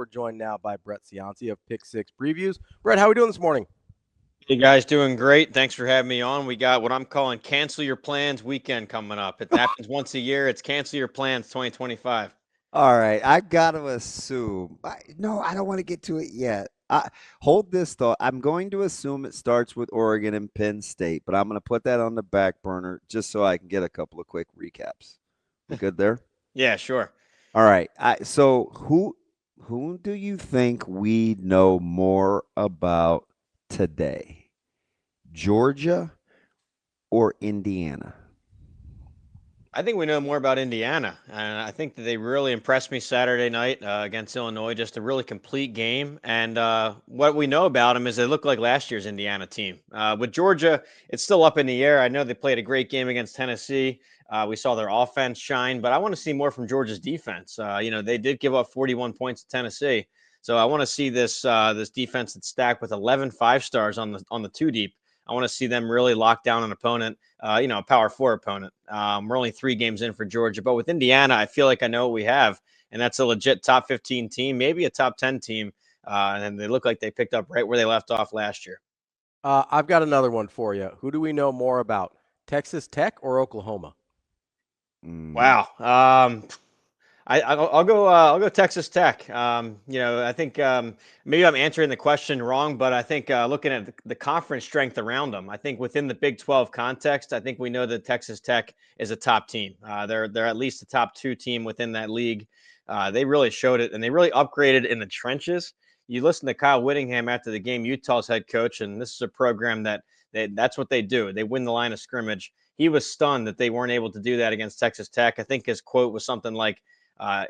We're joined now by Brett Ciancia of Pick Six Previews. Brett, how are we doing this morning? Hey guys, doing great. Thanks for having me on. We got what I'm calling cancel your plans weekend coming up. It happens once a year. It's cancel your plans 2025. All right, I've got to assume. No, I don't want to get to it yet. Hold this thought. I'm going to assume it starts with Oregon and Penn State, but I'm going to put that on the back burner just so I can get a couple of quick recaps. We good there? Yeah, sure. All right. So who do you think we know more about today? Georgia or Indiana? I think we know more about Indiana, and I think that they really impressed me Saturday night against Illinois. Just a really complete game, and what we know about them is they look like last year's Indiana team. With Georgia, it's still up in the air. I know they played a great game against Tennessee. We saw their offense shine, but I want to see more from Georgia's defense. They did give up 41 points to Tennessee, so I want to see this defense that's stacked with 11 5-stars on the two deep. I want to see them really lock down an opponent, a power four opponent. We're only 3 games in for Georgia, but with Indiana, I feel like I know what we have, and that's a legit top 15 team, maybe a top 10 team, and they look like they picked up right where they left off last year. I've got another one for you. Who do we know more about, Texas Tech or Oklahoma? Wow. I'll go Texas Tech. I think maybe I'm answering the question wrong, but I think looking at the conference strength around them, I think within the Big 12 context, I think we know that Texas Tech is a top team. They're at least a top 2 team within that league. They really showed it, and they really upgraded in the trenches. You listen to Kyle Whittingham after the game, Utah's head coach, and this is a program that's what they do. They win the line of scrimmage. He was stunned that they weren't able to do that against Texas Tech. I think his quote was something like,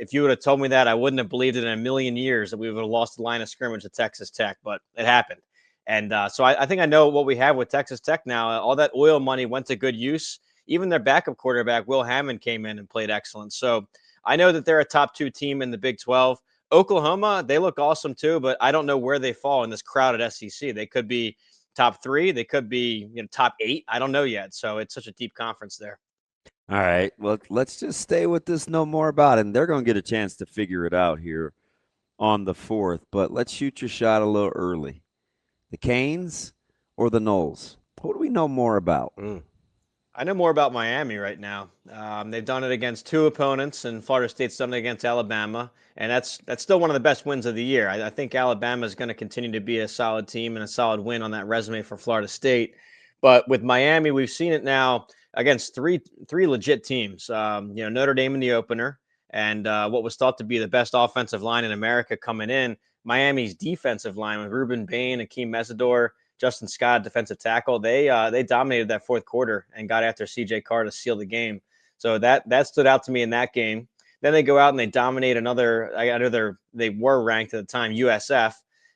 if you would have told me that, I wouldn't have believed it in a million years that we would have lost the line of scrimmage at Texas Tech, but it happened. And so I think I know what we have with Texas Tech now. All that oil money went to good use. Even their backup quarterback, Will Hammond, came in and played excellent. So I know that they're a top 2 team in the Big 12. Oklahoma, they look awesome too, but I don't know where they fall in this crowded SEC. They could be top 3. They could be top 8. I don't know yet. So it's such a deep conference there. All right. Well, let's just stay with this no more about it. And they're going to get a chance to figure it out here on the 4th. But let's shoot your shot a little early. The Canes or the Knowles? Who do we know more about? I know more about Miami right now. They've done it against 2 opponents, and Florida State's done it against Alabama. And that's still one of the best wins of the year. I think Alabama is going to continue to be a solid team and a solid win on that resume for Florida State. But with Miami, we've seen it now against three legit teams. Notre Dame in the opener, and what was thought to be the best offensive line in America coming in. Miami's defensive line with Ruben Bain, Akeem Mesidor, Justin Scott, defensive tackle. They dominated that 4th quarter and got after CJ Carr to seal the game. So that stood out to me in that game. Then they go out and they dominate another. I know they were ranked at the time, USF,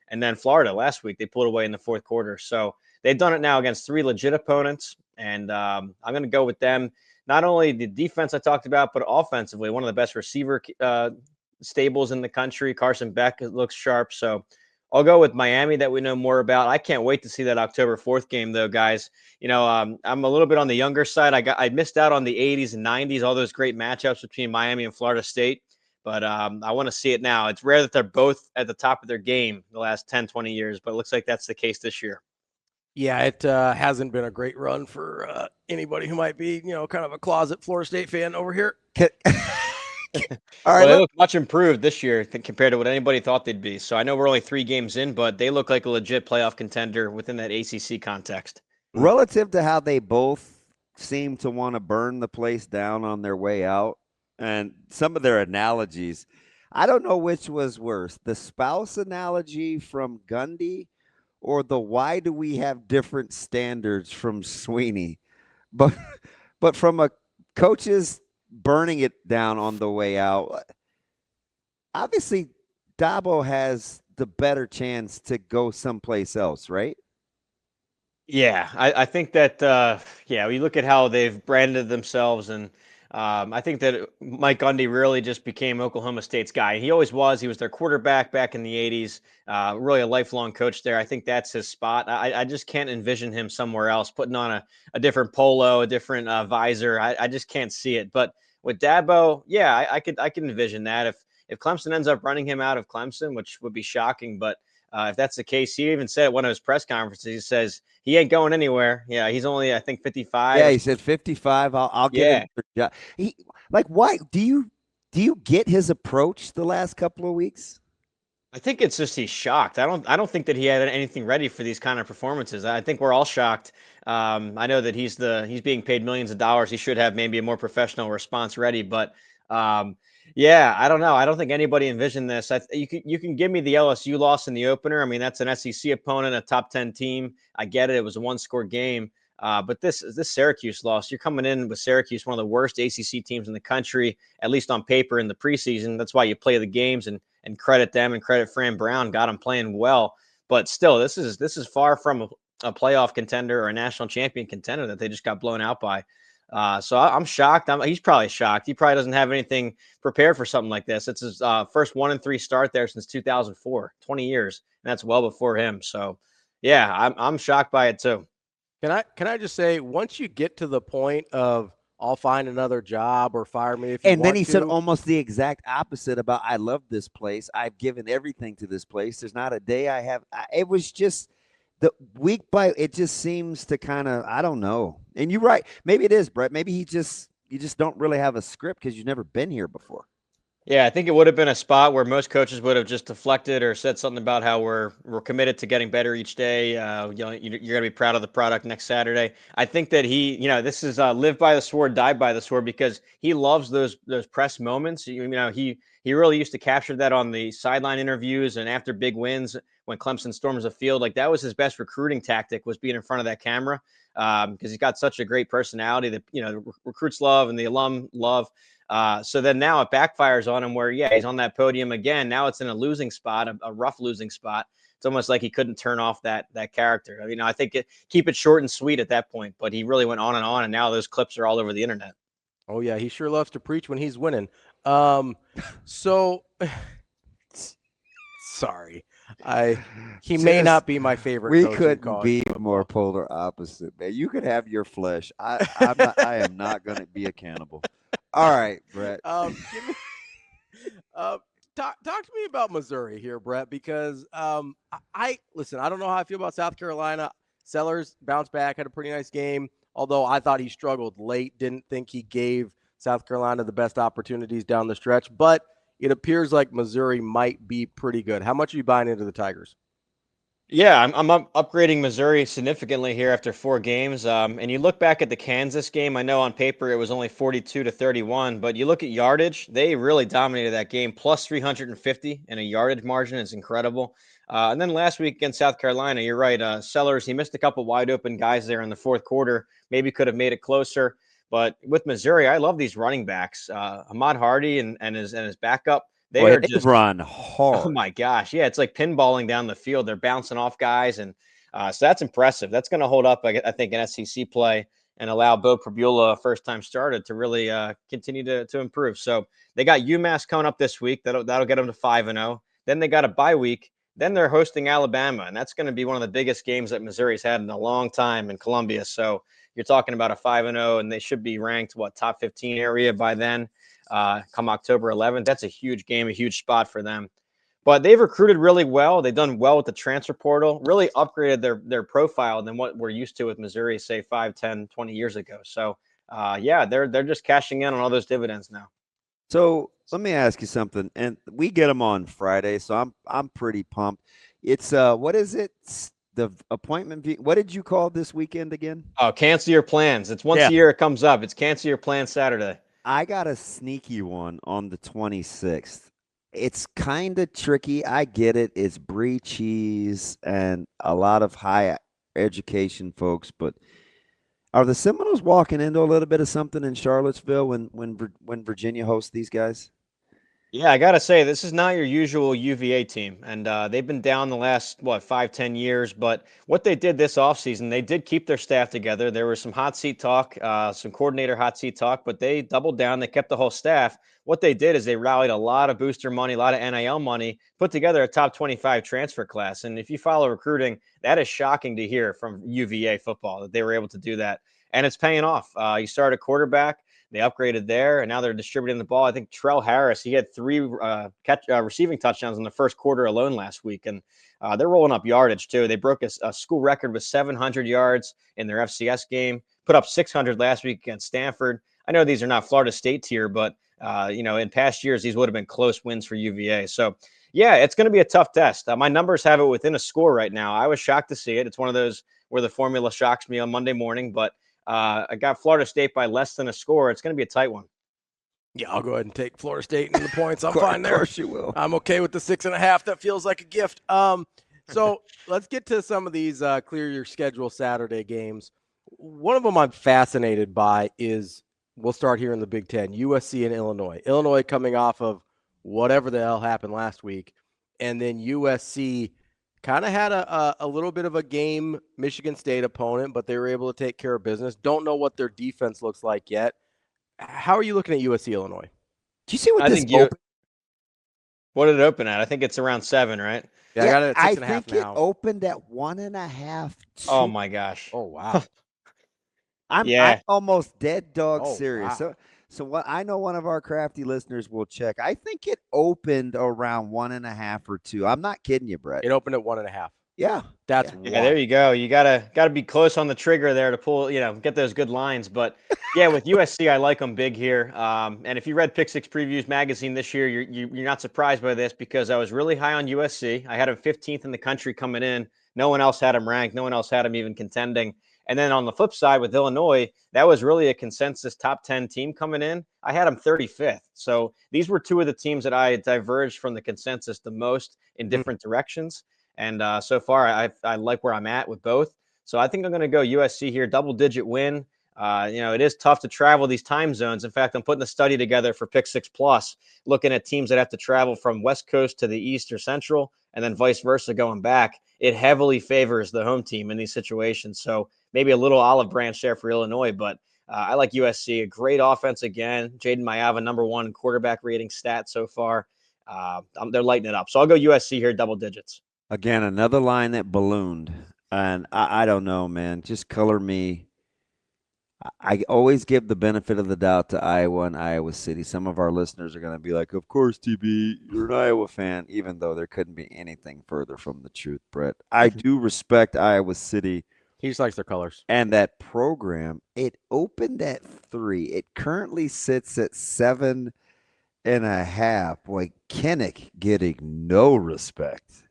and then Florida last week. They pulled away in the 4th quarter. So they've done it now against 3 legit opponents, and I'm going to go with them. Not only the defense I talked about, but offensively, one of the best receiver stables in the country. Carson Beck looks sharp. So I'll go with Miami that we know more about. I can't wait to see that October 4th game, though, guys. I'm a little bit on the younger side. I missed out on the 80s and 90s, all those great matchups between Miami and Florida State. But I want to see it now. It's rare that they're both at the top of their game the last 10, 20 years, but it looks like that's the case this year. Yeah, it hasn't been a great run for anybody who might be, kind of a closet Florida State fan over here. All right, they look much improved this year compared to what anybody thought they'd be. So I know we're only 3 games in, but they look like a legit playoff contender within that ACC context. Relative to how they both seem to want to burn the place down on their way out, and some of their analogies, I don't know which was worse, the spouse analogy from Gundy or the why do we have different standards from Swinney. But from a coach's burning it down on the way out, obviously Dabo has the better chance to go someplace else, right? Yeah, I think that, we look at how they've branded themselves, and I think that Mike Gundy really just became Oklahoma State's guy. He always was. He was their quarterback back in the 80s, really a lifelong coach there. I think that's his spot. I just can't envision him somewhere else, putting on a different polo, a different visor. I just can't see it. But with Dabo, yeah, I could envision that. if Clemson ends up running him out of Clemson, which would be shocking, but if that's the case, he even said at one of his press conferences, he says he ain't going anywhere. Yeah, he's only, I think, 55. Yeah, he said 55. I'll give him a job. Why do you get his approach the last couple of weeks? I think it's just he's shocked. I don't think that he had anything ready for these kind of performances. I think we're all shocked. I know that he's being paid millions of dollars. He should have maybe a more professional response ready, but yeah, I don't know. I don't think anybody envisioned this. You can give me the LSU loss in the opener. I mean, that's an SEC opponent, a top 10 team. I get it. It was a one-score game. But this Syracuse loss, you're coming in with Syracuse, one of the worst ACC teams in the country, at least on paper in the preseason. That's why you play the games and credit them and credit Fran Brown. Got him playing well. But still, this is far from a playoff contender or a national champion contender that they just got blown out by. So I'm shocked. He's probably shocked. He probably doesn't have anything prepared for something like this. It's his first 1-3 start there since 2004, 20 years. And that's well before him. So, yeah, I'm shocked by it too. Can I just say, once you get to the point of I'll find another job or fire me if you want to. And then he said almost the exact opposite about I love this place. I've given everything to this place. There's not a day I have. It was just the week by it just seems to kind of, I don't know. And you're right. Maybe it is, Brett. Maybe you just don't really have a script because you've never been here before. Yeah, I think it would have been a spot where most coaches would have just deflected or said something about how we're committed to getting better each day. You're going to be proud of the product next Saturday. I think that this is live by the sword, die by the sword, because he loves those press moments. He really used to capture that on the sideline interviews and after big wins when Clemson storms the field. Like, that was his best recruiting tactic, was being in front of that camera, because he's got such a great personality that recruits love and the alum love. So then now it backfires on him where, he's on that podium again. Now it's in a losing spot, a rough losing spot. It's almost like he couldn't turn off that character. I think keep it short and sweet at that point, but he really went on, and now those clips are all over the internet. Oh yeah, he sure loves to preach when he's winning. So sorry. He may not be my favorite. We couldn't be more polar opposite, man. You could have your flesh. I am not going to be a cannibal. All right, Brett. Talk to me about Missouri here, Brett, because listen, I don't know how I feel about South Carolina. Sellers bounced back, had a pretty nice game, although I thought he struggled late. Didn't think he gave South Carolina the best opportunities down the stretch, but it appears like Missouri might be pretty good. How much are you buying into the Tigers? Yeah, I'm upgrading Missouri significantly here after 4 games. And you look back at the Kansas game, I know on paper it was only 42-31, but you look at yardage, they really dominated that game. Plus 350 in a yardage margin is incredible. And then last week against South Carolina, you're right. Sellers, he missed a couple wide open guys there in the fourth quarter. Maybe could have made it closer. But with Missouri, I love these running backs. Ahmad Hardy and his backup. They just run hard. Oh my gosh. Yeah. It's like pinballing down the field. They're bouncing off guys. And so that's impressive. That's going to hold up, I think, in SEC play and allow Bo Prabula, a first-time starter, to really continue to improve. So they got UMass coming up this week. That'll get them to 5-0. Then they got a bye week. Then they're hosting Alabama. And that's going to be one of the biggest games that Missouri's had in a long time in Columbia. So you're talking about a 5-0, and they should be ranked, top 15 area by then. Come October 11th. That's a huge game, a huge spot for them. But they've recruited really well. They've done well with the transfer portal, really upgraded their profile than what we're used to with Missouri, say 5, 10, 20 years ago. So, they're just cashing in on all those dividends now. So let me ask you something. And we get them on Friday, so I'm pretty pumped. It's what is it? The appointment. What did you call this weekend again? Oh, cancel your plans. It's once a year it comes up. It's cancel your plans Saturday. I got a sneaky one on the 26th. It's kind of tricky. I get it. It's brie cheese and a lot of high education folks, but are the Seminoles walking into a little bit of something in Charlottesville when Virginia hosts these guys? Yeah, I got to say, this is not your usual UVA team, and they've been down the last, 5-10 years, but what they did this offseason, they did keep their staff together. There was some hot seat talk, some coordinator hot seat talk, but they doubled down. They kept the whole staff. What they did is they rallied a lot of booster money, a lot of NIL money, put together a top 25 transfer class, and if you follow recruiting, that is shocking to hear from UVA football that they were able to do that, and it's paying off. You start a quarterback. They upgraded there, and now they're distributing the ball. I think Trell Harris, he had 3 receiving touchdowns in the first quarter alone last week, and they're rolling up yardage too. They broke a school record with 700 yards in their FCS game, put up 600 last week against Stanford. I know these are not Florida State tier, but in past years, these would have been close wins for UVA. So, yeah, it's going to be a tough test. My numbers have it within a score right now. I was shocked to see it. It's one of those where the formula shocks me on Monday morning, but I got Florida State by less than a score. It's going to be a tight one. Yeah, I'll go ahead and take Florida State in the points. I'm fine there. Of course you will. I'm okay with the 6.5. That feels like a gift. So let's get to some of these clear your schedule Saturday games. One of them I'm fascinated by is, we'll start here in the Big Ten, USC and Illinois. Illinois coming off of whatever the hell happened last week, and then USC kind of had a little bit of a game Michigan State opponent, but they were able to take care of business. Don't know what their defense looks like yet. How are you looking at USC Illinois? Do you see what this What did it open at? I think it's around 7, right? Yeah, I got it at 6.5 now. I think it opened at 1.5. Oh my gosh. Oh wow. I'm almost dead dog serious. Wow. So what I know, one of our crafty listeners will check. I think it opened around 1.5 or 2. I'm not kidding you, Brett. It opened at 1.5. Yeah. That's yeah. There you go. You gotta be close on the trigger there to pull, get those good lines. But yeah, with USC, I like them big here. And if you read Pick Six Previews magazine this year, you're not surprised by this, because I was really high on USC. I had them 15th in the country coming in. No one else had them ranked. No one else had them even contending. And then on the flip side with Illinois, that was really a consensus top 10 team coming in. I had them 35th. So these were 2 of the teams that I diverged from the consensus the most in different directions. And so far, I like where I'm at with both. So I think I'm going to go USC here, double-digit win. It is tough to travel these time zones. In fact, I'm putting a study together for Pick 6 Plus, looking at teams that have to travel from West Coast to the East or Central, and then vice versa going back. It heavily favors the home team in these situations. So maybe a little olive branch there for Illinois, but I like USC. A great offense again. Jaden Mayava, #1 quarterback rating stat so far. They're lighting it up. So I'll go USC here, double digits. Again, another line that ballooned. And I don't know, man. Just color me. I always give the benefit of the doubt to Iowa and Iowa City. Some of our listeners are going to be like, of course, TB, you're an Iowa fan, even though there couldn't be anything further from the truth, Brett. I do respect Iowa City. He just likes their colors. And that program, it opened at 3. It currently sits at 7.5. Boy, Kinnick getting no respect.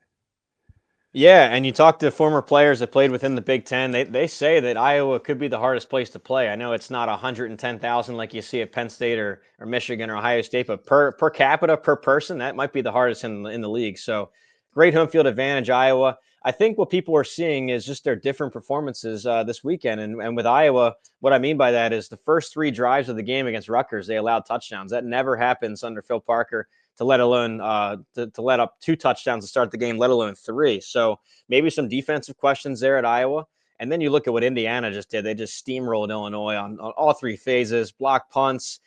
Yeah, and you talk to former players that played within the Big Ten. They say that Iowa could be the hardest place to play. I know it's not 110,000 like you see at Penn State or Michigan or Ohio State, but per capita, per person, that might be the hardest in the league. So great home field advantage, Iowa. I think what people are seeing is just their different performances this weekend. And with Iowa, what I mean by that is the first 3 drives of the game against Rutgers, they allowed touchdowns. That never happens under Phil Parker, to let alone to let up 2 touchdowns to start the game, let alone 3. So maybe some defensive questions there at Iowa. And then you look at what Indiana just did. They just steamrolled Illinois on all 3 phases, block punts,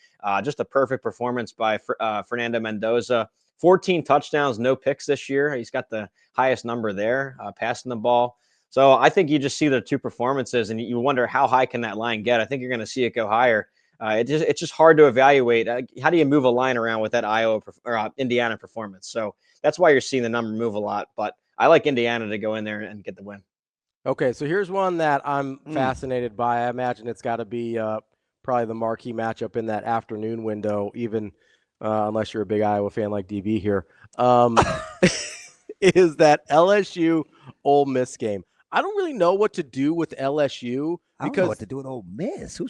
just a perfect performance by Fernando Mendoza. 14 touchdowns, no picks this year. He's got the highest number there, passing the ball. So I think you just see the 2 performances, and you wonder how high can that line get. I think you're going to see it go higher. It's just hard to evaluate. How do you move a line around with that Iowa or Indiana performance? So that's why you're seeing the number move a lot. But I like Indiana to go in there and get the win. Okay, so here's one that I'm fascinated by. I imagine it's got to be probably the marquee matchup in that afternoon window, even unless you're a big Iowa fan like DB here, is that LSU Ole Miss game. I don't really know what to do with LSU. I don't know what to do with Ole Miss. We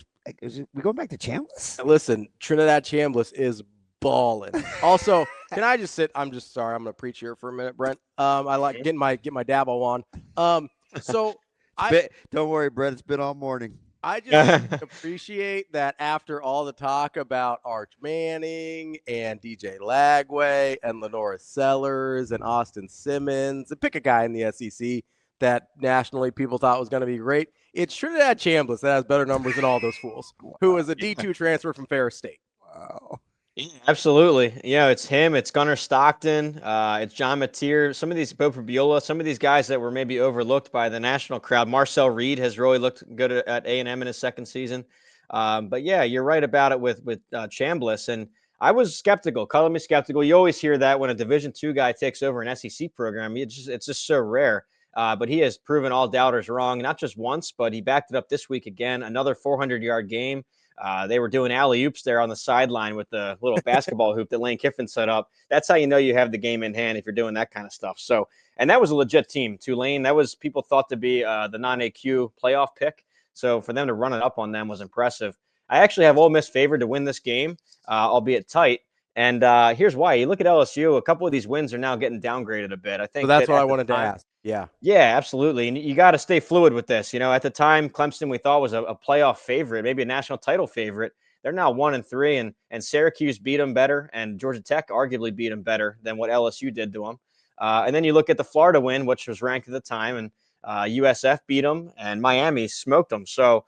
going back to Chambliss? Listen, Trinidad Chambliss is balling. Also, can I just sit? I'm just sorry. I'm going to preach here for a minute, Brent. I like get my Dabo on. Don't worry, Brent. It's been all morning. I just appreciate that after all the talk about Arch Manning and DJ Lagway and Lenora Sellers and Austin Simmons, and pick a guy in the SEC that nationally people thought was going to be great. It's Trinidad Chambliss that has better numbers than all those fools, who is a D2 transfer from Ferris State. Wow. Yeah, absolutely. Yeah, it's him. It's Gunnar Stockton. It's John Mateer. Some of these, Bo Prabiola, some of these guys that were maybe overlooked by the national crowd. Marcel Reed has really looked good at A&M in his second season. But yeah, you're right about it with Chambliss, and I was skeptical, calling me skeptical. You always hear that when a Division II guy takes over an SEC program. It's just so rare. But he has proven all doubters wrong, not just once, but he backed it up this week again. Another 400-yard game. They were doing alley-oops there on the sideline with the little basketball hoop that Lane Kiffin set up. That's how you know you have the game in hand if you're doing that kind of stuff. So, and that was a legit team. Tulane, that was people thought to be the non-AQ playoff pick. So for them to run it up on them was impressive. I actually have Ole Miss favored to win this game, albeit tight. And here's why. You look at LSU, a couple of these wins are now getting downgraded a bit. I think so that's what I wanted to ask. Yeah. Yeah, absolutely. And you got to stay fluid with this. You know, at the time, Clemson we thought was a playoff favorite, maybe a national title favorite. They're now 1-3, and Syracuse beat them better, and Georgia Tech arguably beat them better than what LSU did to them. And then you look at the Florida win, which was ranked at the time, and USF beat them, and Miami smoked them. So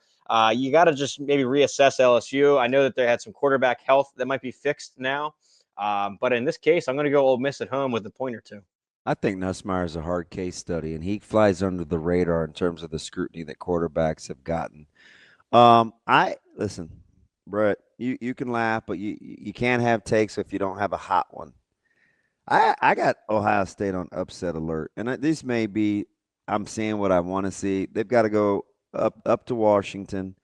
you got to just maybe reassess LSU. I know that they had some quarterback health that might be fixed now. But in this case, I'm going to go Ole Miss at home with a point or two. I think Nussmeier is a hard case study, and he flies under the radar in terms of the scrutiny that quarterbacks have gotten. Listen, Brett, you can laugh, but you can't have takes if you don't have a hot one. I got Ohio State on upset alert, and this may be I'm seeing what I want to see. They've got to go up to Washington.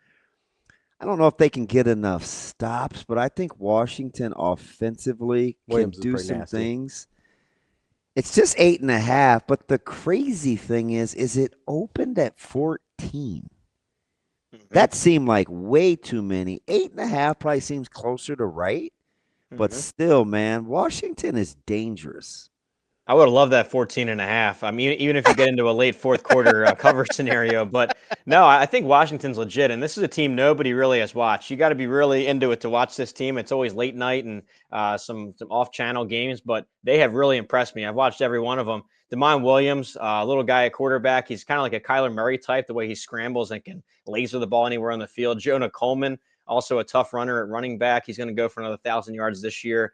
I don't know if they can get enough stops, but I think Washington offensively can do some things. It's just 8.5, but the crazy thing is it opened at 14. Mm-hmm. That seemed like way too many. 8.5 probably seems closer to right, but still, man, Washington is dangerous. I would have loved that 14.5. I mean, even if you get into a late fourth quarter cover scenario, but no, I think Washington's legit. And this is a team nobody really has watched. You got to be really into it to watch this team. It's always late night and some off-channel games, but they have really impressed me. I've watched every one of them. Damon Williams, little guy at quarterback. He's kind of like a Kyler Murray type, the way he scrambles and can laser the ball anywhere on the field. Jonah Coleman, also a tough runner at running back. He's going to go for another 1,000 yards this year.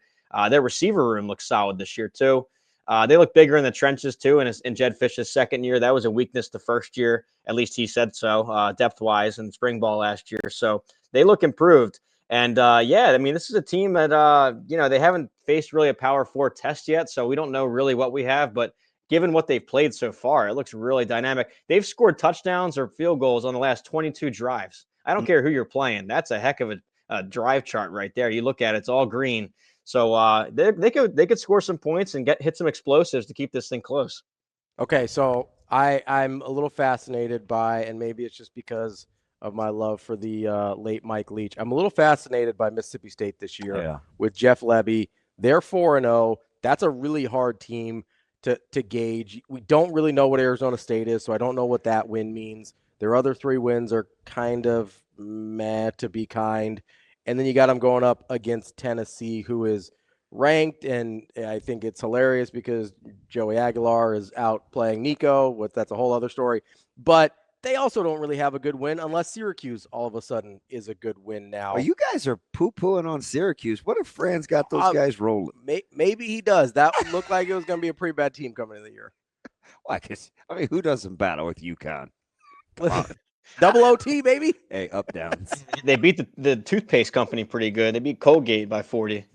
Their receiver room looks solid this year, too. They look bigger in the trenches, too, in Jed Fish's second year. That was a weakness the first year. At least he said so, depth-wise, in spring ball last year. So they look improved. And, yeah, I mean, this is a team that, they haven't faced really a Power 4 test yet, so we don't know really what we have. But given what they've played so far, it looks really dynamic. They've scored touchdowns or field goals on the last 22 drives. I don't care who you're playing. That's a heck of a drive chart right there. You look at it, it's all green. So they could score some points and hit some explosives to keep this thing close. Okay, so I'm a little fascinated by, and maybe it's just because of my love for the late Mike Leach. I'm a little fascinated by Mississippi State this year with Jeff Lebby. They're 4-0. That's a really hard team to gauge. We don't really know what Arizona State is, so I don't know what that win means. Their other 3 wins are kind of meh, to be kind. And then you got them going up against Tennessee, who is ranked, and I think it's hilarious because Joey Aguilar is out playing Nico. That's a whole other story. But they also don't really have a good win unless Syracuse all of a sudden is a good win now. Well, you guys are poo-pooing on Syracuse. What if Fran's got those guys rolling? Maybe he does. That would look like it was going to be a pretty bad team coming into the year. Well, I mean, who doesn't battle with UConn? Come on. Double OT, baby. Hey, up downs. They beat the toothpaste company pretty good. They beat Colgate by 40.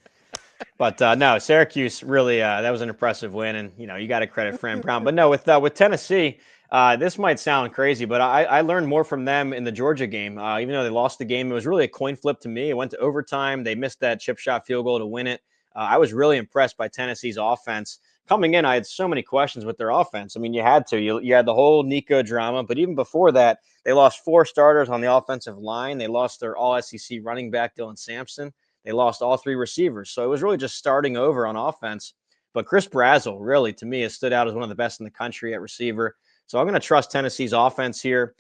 But no, Syracuse really that was an impressive win, and you got to credit Fran Brown. But no, with Tennessee, this might sound crazy, but I learned more from them in the Georgia game. Even though they lost the game, it was really a coin flip to me. It went to overtime. They missed that chip shot field goal to win it. I was really impressed by Tennessee's offense. Coming in, I had so many questions with their offense. I mean, you had to. You had the whole Nico drama, but even before that, they lost 4 starters on the offensive line. They lost their all-SEC running back, Dylan Sampson. They lost all 3 receivers. So it was really just starting over on offense. But Chris Brazzell, really, to me, has stood out as one of the best in the country at receiver. So I'm going to trust Tennessee's offense here.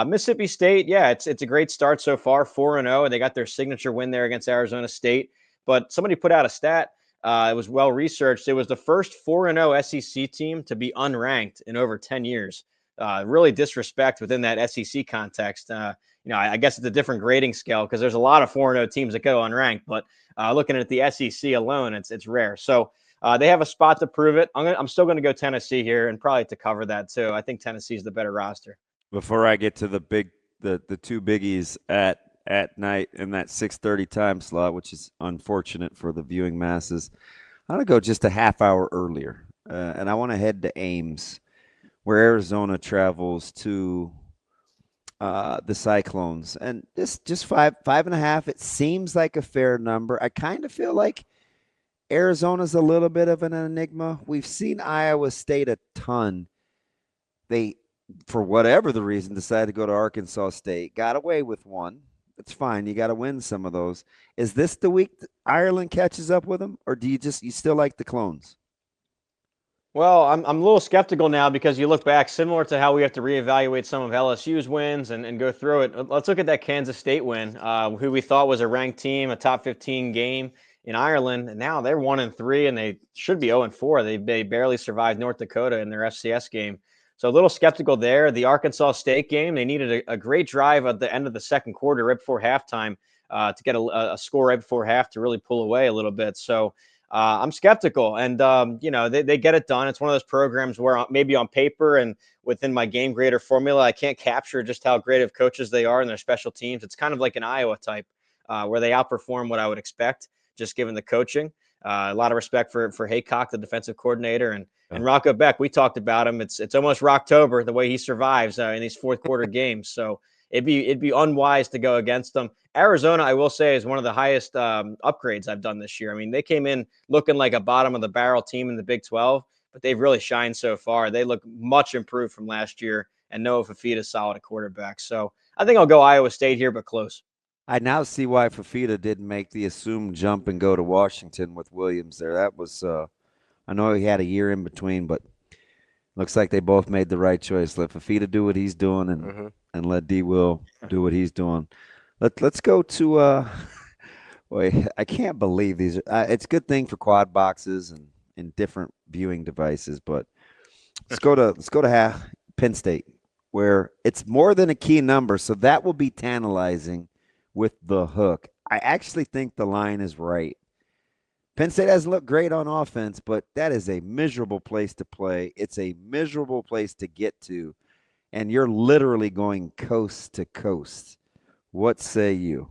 Mississippi State, yeah, it's a great start so far, 4-0. They got their signature win there against Arizona State. But somebody put out a stat. It was well researched. It was the first 4-0 SEC team to be unranked in over 10 years. Really disrespect within that SEC context. I guess it's a different grading scale because there's a lot of 4-0 teams that go unranked. But looking at the SEC alone, it's rare. So they have a spot to prove it. I'm still going to go Tennessee here and probably to cover that too. I think Tennessee is the better roster. Before I get to the 2 biggies at at night in that 6:30 time slot, which is unfortunate for the viewing masses. I'm going to go just a half hour earlier, and I want to head to Ames, where Arizona travels to the Cyclones. And this just 5.5, it seems like a fair number. I kind of feel like Arizona's a little bit of an enigma. We've seen Iowa State a ton. They, for whatever the reason, decided to go to Arkansas State. Got away with one. It's fine. You got to win some of those. Is this the week Ireland catches up with them, or do you still like the Clones? Well, I'm a little skeptical now because you look back, similar to how we have to reevaluate some of LSU's wins and go through it. Let's look at that Kansas State win, who we thought was a ranked team, a top 15 game in Ireland, and now they're 1-3, and they should be 0-4. They barely survived North Dakota in their FCS game. So a little skeptical there. The Arkansas State game, they needed a great drive at the end of the second quarter, right before halftime, to get a score right before half to really pull away a little bit. So I'm skeptical, and they get it done. It's one of those programs where maybe on paper and within my game grader formula, I can't capture just how great of coaches they are and their special teams. It's kind of like an Iowa type, where they outperform what I would expect, just given the coaching. A lot of respect for Haycock, the defensive coordinator, and Rocco Beck. We talked about him. It's almost Rocktober the way he survives in these fourth quarter games. So it'd be unwise to go against them. Arizona, I will say, is one of the highest upgrades I've done this year. I mean, they came in looking like a bottom of the barrel team in the Big 12, but they've really shined so far. They look much improved from last year, and Noah Fafita is solid at quarterback. So I think I'll go Iowa State here, but close. I now see why Fafita didn't make the assumed jump and go to Washington with Williams there. That was, I know he had a year in between, but looks like they both made the right choice. Let Fafita do what he's doing and let D. Will do what he's doing. Let's go to boy, I can't believe these. It's a good thing for quad boxes and different viewing devices, but let's go to Penn State, where it's more than a key number, so that will be tantalizing with the hook. I actually think the line is right. Penn State hasn't looked great on offense, but that is a miserable place to play. It's a miserable place to get to, and you're literally going coast to coast. What say you?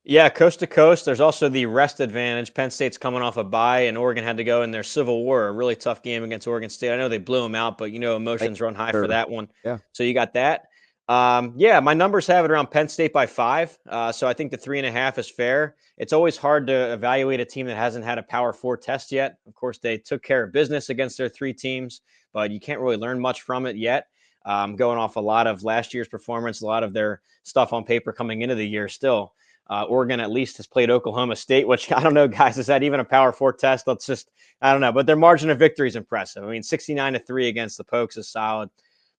Yeah, coast to coast. There's also the rest advantage. Penn State's coming off a bye, and Oregon had to go in their Civil War, a really tough game against Oregon State. I know they blew them out, but emotions run high for that one. Yeah. So you got that. My numbers have it around Penn State by 5. So I think the 3.5 is fair. It's always hard to evaluate a team that hasn't had a Power 4 test yet. Of course, they took care of business against their 3 teams, but you can't really learn much from it yet. Going off a lot of last year's performance, a lot of their stuff on paper coming into the year still. Oregon at least has played Oklahoma State, which I don't know, guys, is that even a Power 4 test? I don't know, but their margin of victory is impressive. I mean, 69-3 against the Pokes is solid.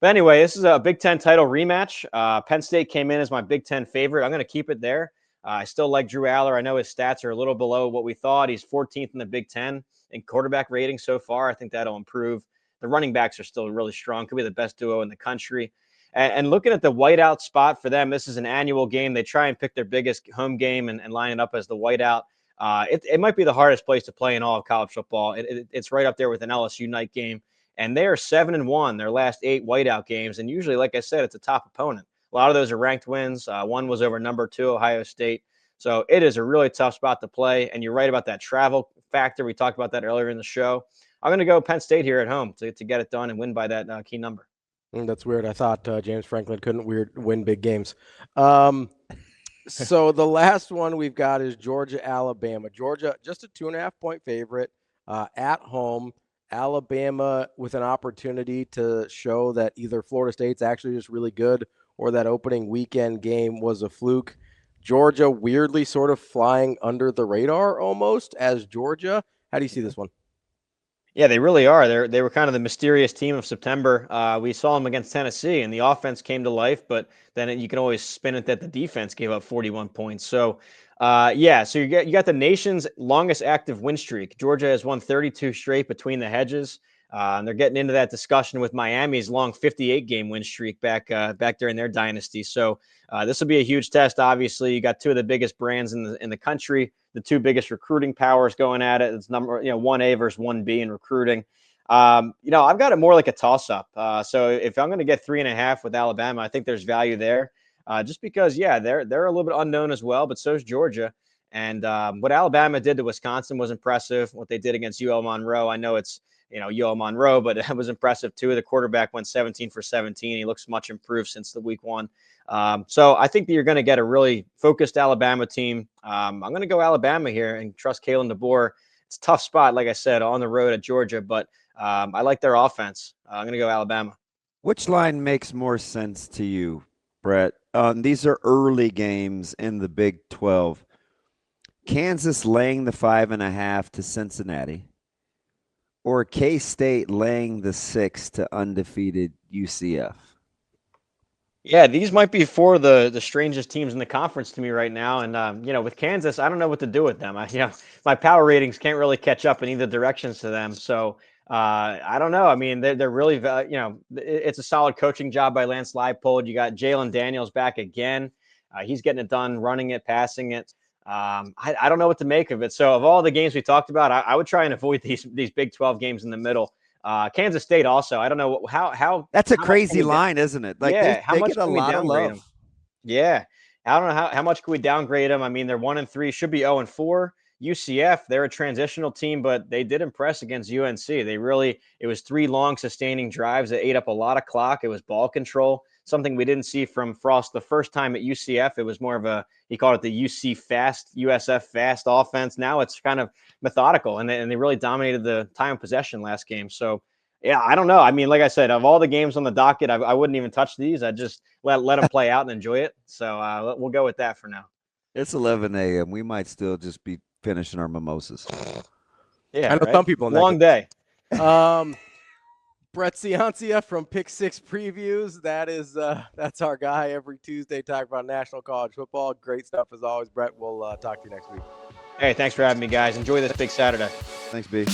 But anyway, this is a Big Ten title rematch. Penn State came in as my Big Ten favorite. I'm going to keep it there. I still like Drew Aller. I know his stats are a little below what we thought. He's 14th in the Big Ten in quarterback rating so far. I think that'll improve. The running backs are still really strong. Could be the best duo in the country. And looking at the whiteout spot for them, this is an annual game. They try and pick their biggest home game and line it up as the whiteout. It might be the hardest place to play in all of college football. It's right up there with an LSU night game. And they are 7-1 their last 8 whiteout games. And usually, like I said, it's a top opponent. A lot of those are ranked wins. One was over number 2, Ohio State. So it is a really tough spot to play. And you're right about that travel factor. We talked about that earlier in the show. I'm going to go Penn State here at home to get it done and win by that key number. That's weird. I thought James Franklin couldn't win big games. So the last one we've got is Georgia, Alabama. Georgia, just a 2.5-point favorite at home. Alabama with an opportunity to show that either Florida State's actually just really good or that opening weekend game was a fluke. Georgia weirdly sort of flying under the radar almost as Georgia. How do you see this one? Yeah, they really are. They were kind of the mysterious team of September. We saw them against Tennessee, and the offense came to life, but then you can always spin it that the defense gave up 41 points. So, so you got the nation's longest active win streak. Georgia has won 32 straight between the hedges. And they're getting into that discussion with Miami's long 58-game win streak back during their dynasty. So this will be a huge test. Obviously, you got 2 of the biggest brands in the country, the 2 biggest recruiting powers going at it. It's 1A versus 1B in recruiting. I've got it more like a toss-up. So if I'm going to get 3.5 with Alabama, I think there's value there. just because, yeah, they're a little bit unknown as well, but so is Georgia. And what Alabama did to Wisconsin was impressive. What they did against UL Monroe, I know it's UL Monroe, but it was impressive too. The quarterback went 17 for 17. He looks much improved since the week one. So I think that you're going to get a really focused Alabama team. I'm going to go Alabama here and trust Kalen DeBoer. It's a tough spot, like I said, on the road at Georgia, but I like their offense. I'm going to go Alabama. Which line makes more sense to you, Brett? These are early games in the Big 12. Kansas laying the 5.5 to Cincinnati, or K-State laying the 6 to undefeated UCF? Yeah, these might be four of the strangest teams in the conference to me right now. And, with Kansas, I don't know what to do with them. My power ratings can't really catch up in either directions to them. So I don't know. I mean, they're really, it's a solid coaching job by Lance Leipold. You got Jalen Daniels back again. He's getting it done, running it, passing it. I don't know what to make of it. So of all the games we talked about, I would try and avoid these Big 12 games in the middle. Kansas State also. I don't know how that's a crazy line, isn't it? Like, yeah, how they much get a can we lot of downgrade love. them? Yeah, I don't know how much can we downgrade them. I mean, they're 1-3, should be 0-4. UCF, they're a transitional team, but they did impress against UNC. It was 3 long sustaining drives that ate up a lot of clock. It was ball control, something we didn't see from Frost the first time at UCF. It was more of he called it the USF fast offense. Now it's kind of methodical, and they really dominated the time of possession last game. So, yeah, I don't know. I mean, like I said, of all the games on the docket, I wouldn't even touch these. I just let them play out and enjoy it. So we'll go with that for now. It's 11 a.m. We might still just be finishing our mimosas. Yeah, I know right? some people. Long day. Brett Ciancia from Pick Six Previews. That's our guy every Tuesday talking about national college football. Great stuff as always, Brett. We'll talk to you next week. Hey, thanks for having me, guys. Enjoy this big Saturday. Thanks, B.